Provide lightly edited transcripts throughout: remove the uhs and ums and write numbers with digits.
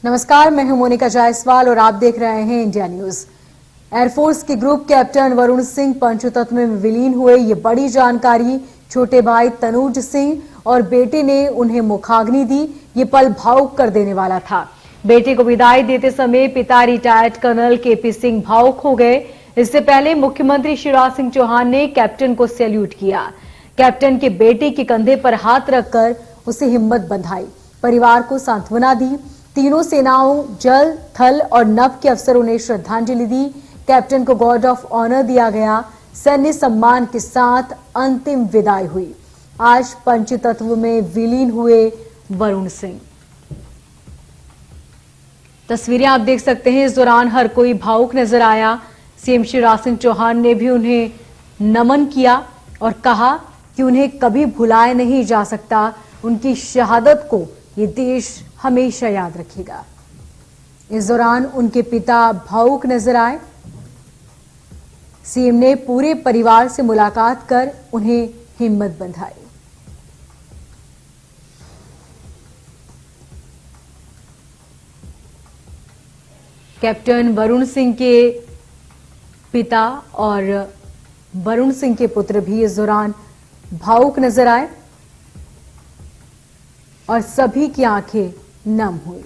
नमस्कार, मैं हूं मोनिका जायसवाल और आप देख रहे हैं इंडिया न्यूज। एयरफोर्स के ग्रुप कैप्टन वरुण सिंह पंचतत्व में विलीन हुए, ये बड़ी जानकारी। छोटे भाई तनुज सिंह और बेटे ने उन्हें मुखाग्नि दी। ये पल भावुक कर देने वाला था। बेटे को विदाई देते समय पिता रिटायर्ड कर्नल केपी सिंह भावुक हो गए। इससे पहले मुख्यमंत्री शिवराज सिंह चौहान ने कैप्टन को सैल्यूट किया। कैप्टन के बेटे के कंधे पर हाथ रखकर उसे हिम्मत बंधाई, परिवार को सांत्वना दी। तीनों सेनाओं, जल, थल और नभ के अफसरों ने श्रद्धांजलि दी। कैप्टन को गार्ड ऑफ ऑनर दिया गया। सैन्य सम्मान के साथ अंतिम विदाई हुई। आज पंचतत्व में विलीन हुए वरुण सिंह। तस्वीरें आप देख सकते हैं। इस दौरान हर कोई भावुक नजर आया। सीएम शिवराज सिंह चौहान ने भी उन्हें नमन किया और कहा कि उन्हें कभी भुलाया नहीं जा सकता। उनकी शहादत को ये देश हमेशा याद रखेगा। इस दौरान उनके पिता भावुक नजर आए। सीएम ने पूरे परिवार से मुलाकात कर उन्हें हिम्मत बंधाई। कैप्टन वरुण सिंह के पिता और वरुण सिंह के पुत्र भी इस दौरान भावुक नजर आए और सभी की आंखें नम हुई।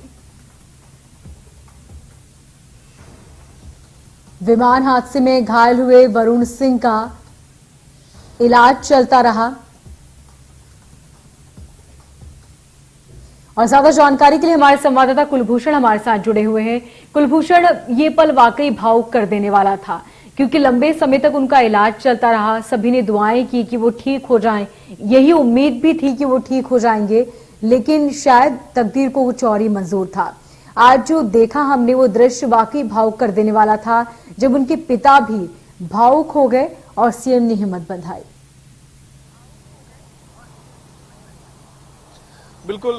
विमान हादसे में घायल हुए वरुण सिंह का इलाज चलता रहा और ज्यादा जानकारी के लिए हमारे संवाददाता कुलभूषण हमारे साथ जुड़े हुए हैं। कुलभूषण, ये पल वाकई भावुक कर देने वाला था क्योंकि लंबे समय तक उनका इलाज चलता रहा। सभी ने दुआएं की कि वो ठीक हो जाएं। यही उम्मीद भी थी कि वो ठीक हो जाएंगे, लेकिन शायद तकदीर को कुछ और ही मंजूर था। आज जो देखा हमने वो दृश्य वाकई भावुक कर देने वाला था, जब उनके पिता भी भावुक हो गए और सीएम ने हिम्मत बंधाई। बिल्कुल,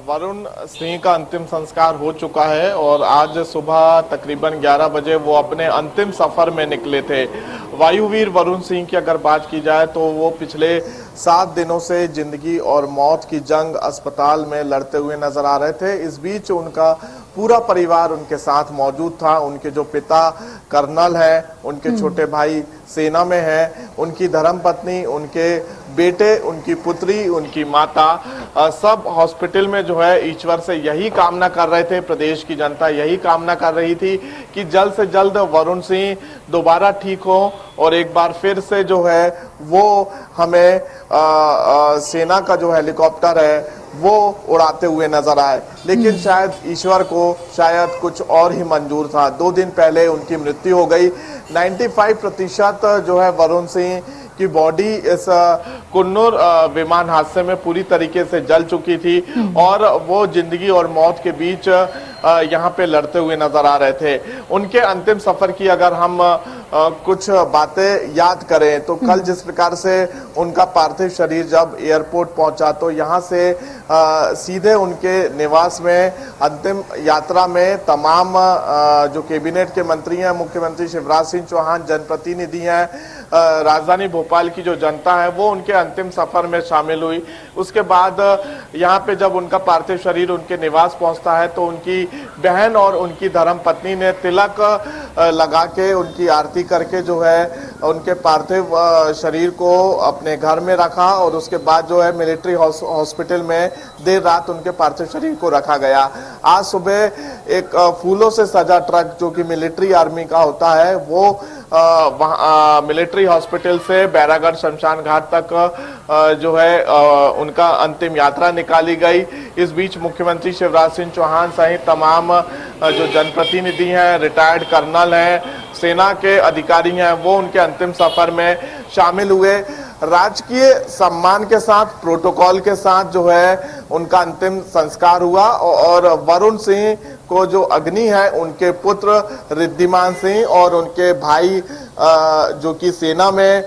वरुण सिंह का अंतिम संस्कार हो चुका है और आज सुबह तकरीबन 11 बजे वो अपने अंतिम सफर में निकले थे। वायुवीर वरुण सिंह की अगर बात की जाए तो वो पिछले 7 दिनों से जिंदगी और मौत की जंग अस्पताल में लड़ते हुए नजर आ रहे थे। इस बीच उनका पूरा परिवार उनके साथ मौजूद था। उनके जो पिता कर्नल हैं, उनके छोटे भाई सेना में हैं, उनकी धर्मपत्नी, उनके बेटे, उनकी पुत्री, उनकी माता, सब हॉस्पिटल में जो है ईश्वर से यही कामना कर रहे थे। प्रदेश की जनता यही कामना कर रही थी कि जल्द से जल्द वरुण सिंह दोबारा ठीक हो और एक बार फिर से जो है वो हमें सेना का जो हेलीकॉप्टर है वो उड़ाते हुए नजर आए। लेकिन शायद ईश्वर को शायद कुछ और ही मंजूर था। 2 दिन पहले उनकी मृत्यु हो गई। 95% जो है वरुण सिंह की बॉडी इस कुन्नूर विमान हादसे में पूरी तरीके से जल चुकी थी और वो जिंदगी और मौत के बीच यहाँ पे लड़ते हुए नजर आ रहे थे। उनके अंतिम सफर की अगर हम कुछ बातें याद करें तो कल जिस प्रकार से उनका पार्थिव शरीर जब एयरपोर्ट पहुंचा तो यहाँ से सीधे उनके निवास में अंतिम यात्रा में तमाम जो कैबिनेट के मंत्री हैं, मुख्यमंत्री शिवराज सिंह चौहान, जनप्रतिनिधि हैं, राजधानी भोपाल की जो जनता है वो उनके अंतिम सफर में शामिल हुई। उसके बाद यहाँ पे जब उनका पार्थिव शरीर उनके निवास पहुंचता है तो उनकी बहन और उनकी धर्मपत्नी ने तिलक लगा के उनकी आरती करके जो है उनके पार्थिव शरीर को अपने घर में रखा और उसके बाद जो है मिलिट्री हॉस्पिटल में देर रात उनके पार्थिव शरीर को रखा गया। आज सुबह एक फूलों से सजा ट्रक जो कि मिलिट्री आर्मी का होता है वो वहाँ मिलिट्री हॉस्पिटल से बैरागढ़ शमशान घाट तक जो है उनका अंतिम यात्रा निकाली गई। इस बीच मुख्यमंत्री शिवराज सिंह चौहान सहित तमाम जो जनप्रतिनिधि हैं, रिटायर्ड कर्नल हैं, सेना के अधिकारी हैं, वो उनके अंतिम सफर में शामिल हुए। राजकीय सम्मान के साथ, प्रोटोकॉल के साथ जो है उनका अंतिम संस्कार हुआ और वरुण सिंह को जो अग्नि है उनके पुत्र रिद्धिमान सिंह और उनके भाई जो कि सेना में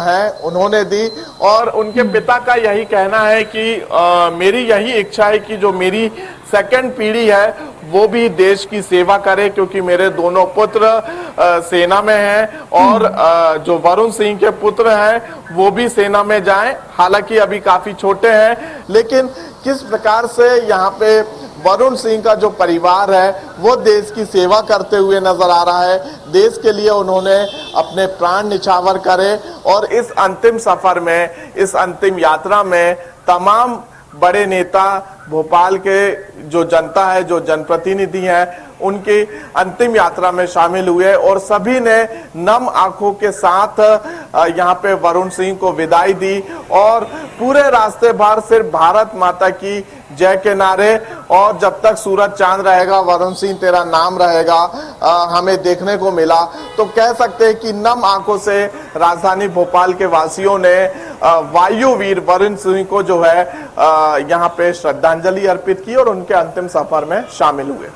हैं उन्होंने दी। और उनके पिता का यही कहना है कि मेरी यही इच्छा है कि जो मेरी सेकंड पीढ़ी है वो भी देश की सेवा करे, क्योंकि मेरे दोनों पुत्र सेना में हैं और जो वरुण सिंह के पुत्र हैं वो भी सेना में जाएं। हालांकि अभी काफी छोटे हैं, लेकिन किस प्रकार से यहाँ पे वरुण सिंह का जो परिवार है वो देश की सेवा करते हुए नजर आ रहा है। देश के लिए उन्होंने अपने प्राण निछावर करे और इस अंतिम सफर में, इस अंतिम यात्रा में तमाम बड़े नेता, भोपाल के जो जनता है, जो जनप्रतिनिधि हैं, उनकी अंतिम यात्रा में शामिल हुए और सभी ने नम आंखों के साथ यहाँ पे वरुण सिंह को विदाई दी और पूरे रास्ते भर सिर्फ भारत माता की जय के नारे और जब तक सूरज चांद रहेगा वरुण सिंह तेरा नाम रहेगा हमें देखने को मिला। तो कह सकते हैं कि नम आंखों से राजधानी भोपाल के वासियों ने वायुवीर वरुण सिंह को जो है यहाँ पे श्रद्धांजलि अर्पित की और उनके अंतिम सफर में शामिल हुए।